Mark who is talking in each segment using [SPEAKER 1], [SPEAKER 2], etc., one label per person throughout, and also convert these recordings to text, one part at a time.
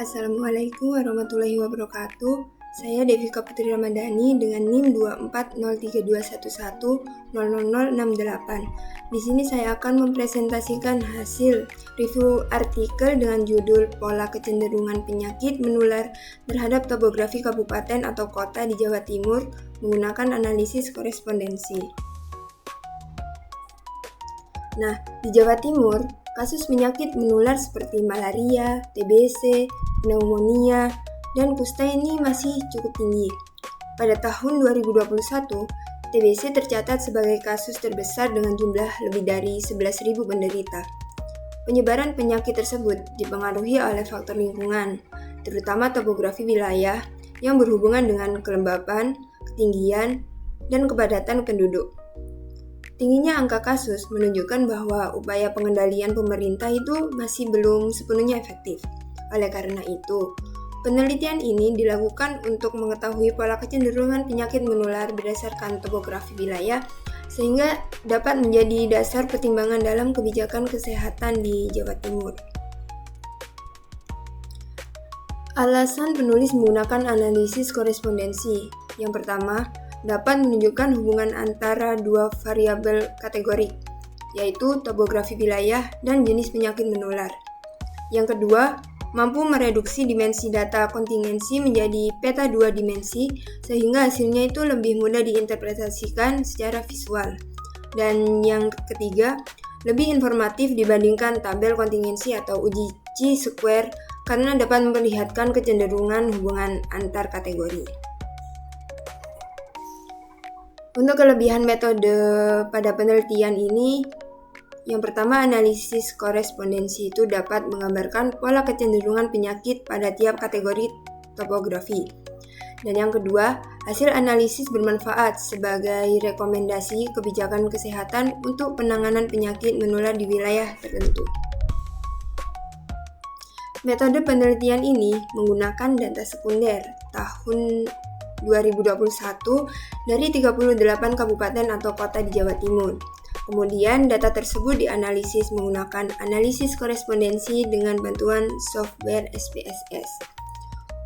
[SPEAKER 1] Assalamualaikum warahmatullahi wabarakatuh. Saya Devika Putri Ramadhani dengan NIM 2403211000068. Di sini saya akan mempresentasikan hasil review artikel dengan judul Pola Kecenderungan Penyakit Menular terhadap Topografi Kabupaten atau Kota di Jawa Timur menggunakan analisis korespondensi. Nah, di Jawa Timur, kasus penyakit menular seperti malaria, TBC, pneumonia, dan kusta ini masih cukup tinggi. Pada tahun 2021, TBC tercatat sebagai kasus terbesar dengan jumlah lebih dari 11.000 penderita. Penyebaran penyakit tersebut dipengaruhi oleh faktor lingkungan, terutama topografi wilayah yang berhubungan dengan kelembapan, ketinggian, dan kepadatan penduduk. Tingginya angka kasus menunjukkan bahwa upaya pengendalian pemerintah itu masih belum sepenuhnya efektif. Oleh karena itu, penelitian ini dilakukan untuk mengetahui pola kecenderungan penyakit menular berdasarkan topografi wilayah sehingga dapat menjadi dasar pertimbangan dalam kebijakan kesehatan di Jawa Timur. Alasan penulis menggunakan analisis korespondensi. Yang pertama, dapat menunjukkan hubungan antara dua variabel kategori, yaitu topografi wilayah dan jenis penyakit menular. Yang kedua, mampu mereduksi dimensi data kontingensi menjadi peta dua dimensi, sehingga hasilnya itu lebih mudah diinterpretasikan secara visual. Dan yang ketiga, lebih informatif dibandingkan tabel kontingensi atau uji chi-square karena dapat memperlihatkan kecenderungan hubungan antar kategori. Untuk kelebihan metode pada penelitian ini, yang pertama, analisis korespondensi itu dapat menggambarkan pola kecenderungan penyakit pada tiap kategori topografi. Dan yang kedua, hasil analisis bermanfaat sebagai rekomendasi kebijakan kesehatan untuk penanganan penyakit menular di wilayah tertentu. Metode penelitian ini menggunakan data sekunder tahun 2021 dari 38 kabupaten atau kota di Jawa Timur. Kemudian data tersebut dianalisis menggunakan analisis korespondensi dengan bantuan software SPSS.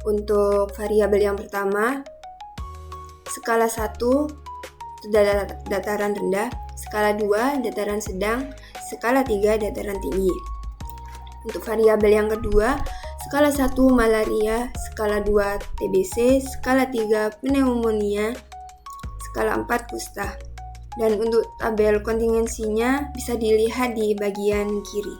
[SPEAKER 1] Untuk variabel yang pertama, skala 1 dataran rendah, skala 2 dataran sedang, skala 3 dataran tinggi. Untuk variabel yang kedua, skala 1 malaria, skala 2 TBC, skala 3 pneumonia, skala 4 kusta. Dan untuk tabel kontingensinya bisa dilihat di bagian kiri.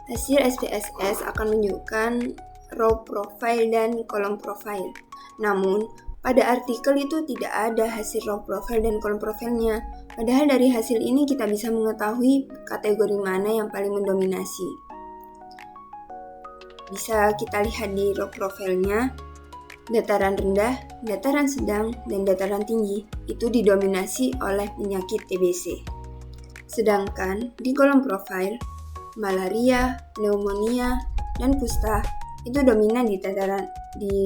[SPEAKER 1] Hasil SPSS akan menunjukkan row profile dan kolom profile. Namun, pada artikel itu tidak ada hasil row profile dan kolom profilnya. Padahal dari hasil ini kita bisa mengetahui kategori mana yang paling mendominasi. Bisa kita lihat di row profilnya, dataran rendah, dataran sedang, dan dataran tinggi itu didominasi oleh penyakit TBC. Sedangkan di kolom profil, malaria, pneumonia, dan kusta itu dominan di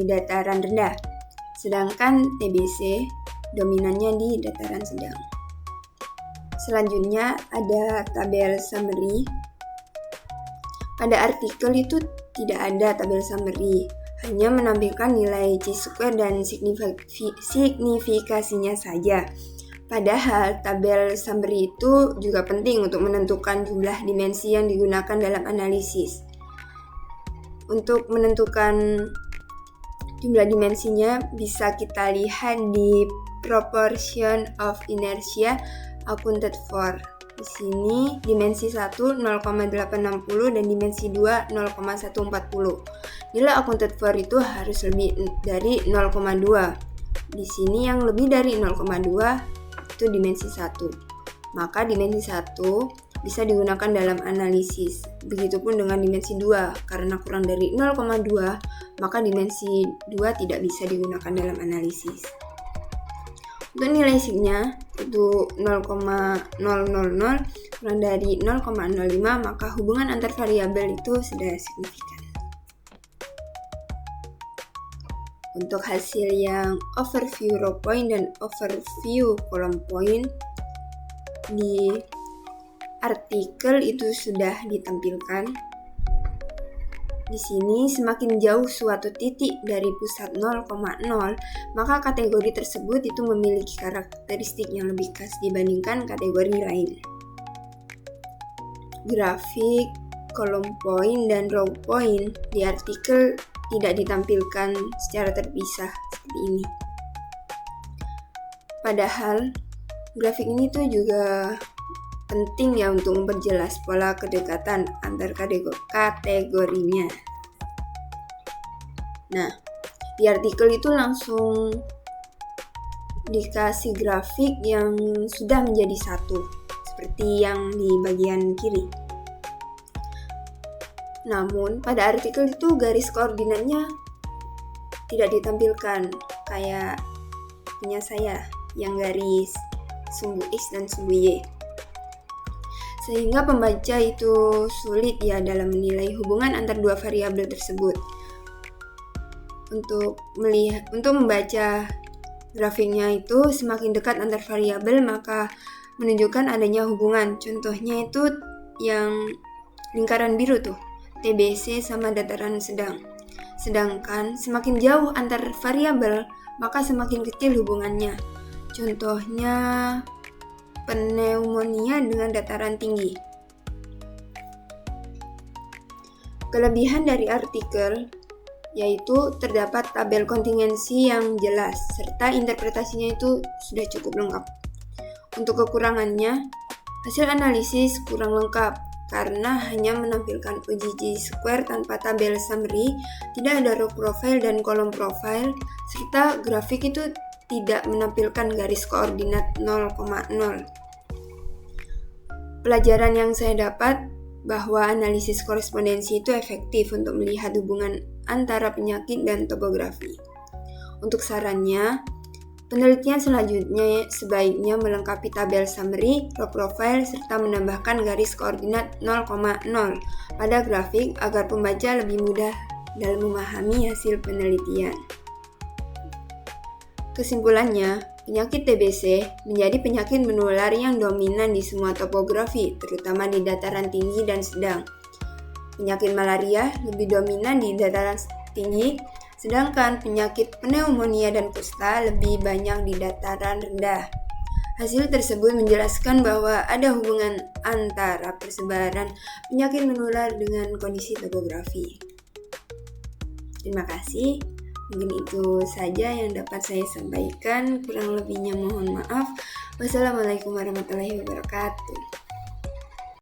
[SPEAKER 1] dataran rendah. Sedangkan TBC dominannya di dataran sedang. Selanjutnya ada tabel summary. Pada artikel itu tidak ada tabel summary, hanya menampilkan nilai chi-square dan signifikasinya saja. Padahal tabel summary itu juga penting untuk menentukan jumlah dimensi yang digunakan dalam analisis. Untuk menentukan jumlah dimensinya bisa kita lihat di proportion of inertia accounted for. Di sini dimensi 1 0,860 dan dimensi 2 0,140. Nilai accounted for itu harus lebih dari 0,2. Di sini yang lebih dari 0,2 itu dimensi 1. Maka dimensi 1 bisa digunakan dalam analisis. Begitupun dengan dimensi 2. Karena kurang dari 0,2, maka dimensi 2 tidak bisa digunakan dalam analisis. Untuk nilai signya itu 0,000 kurang dari 0,05, maka hubungan antar variabel itu sudah signifikan. Untuk hasil yang overview row point dan overview column point di artikel itu sudah ditampilkan. Di sini semakin jauh suatu titik dari pusat 0,0, maka kategori tersebut itu memiliki karakteristik yang lebih khas dibandingkan kategori lain. Grafik, kolom poin, dan row point di artikel tidak ditampilkan secara terpisah seperti ini. Padahal grafik ini tuh juga penting ya untuk memperjelas pola kedekatan antar kategorinya. Nah, di artikel itu langsung dikasih grafik yang sudah menjadi satu, seperti yang di bagian kiri. Namun, pada artikel itu garis koordinatnya tidak ditampilkan, kayak punya saya yang garis sumbu X dan sumbu Y. Sehingga pembaca itu sulit ya dalam menilai hubungan antar dua variabel tersebut. Untuk membaca grafiknya itu semakin dekat antar variabel maka menunjukkan adanya hubungan. Contohnya itu yang lingkaran biru tuh, TBC sama dataran sedang. Sedangkan semakin jauh antar variabel maka semakin kecil hubungannya. Contohnya pneumonia dengan dataran tinggi. Kelebihan dari artikel yaitu terdapat tabel kontingensi yang jelas serta interpretasinya itu sudah cukup lengkap. Untuk kekurangannya, hasil analisis kurang lengkap karena hanya menampilkan uji square tanpa tabel summary, tidak ada row profile dan kolom profile, serta grafik itu tidak menampilkan garis koordinat 0,0. Pelajaran yang saya dapat bahwa analisis korespondensi itu efektif untuk melihat hubungan antara penyakit dan topografi. Untuk sarannya, penelitian selanjutnya sebaiknya melengkapi tabel summary, row profile, serta menambahkan garis koordinat 0,0 pada grafik agar pembaca lebih mudah dalam memahami hasil penelitian. Kesimpulannya, penyakit TBC menjadi penyakit menular yang dominan di semua topografi, terutama di dataran tinggi dan sedang. Penyakit malaria lebih dominan di dataran tinggi, sedangkan penyakit pneumonia dan kusta lebih banyak di dataran rendah. Hasil tersebut menjelaskan bahwa ada hubungan antara persebaran penyakit menular dengan kondisi topografi. Terima kasih. Mungkin itu saja yang dapat saya sampaikan. Kurang lebihnya mohon maaf. Wassalamualaikum warahmatullahi wabarakatuh.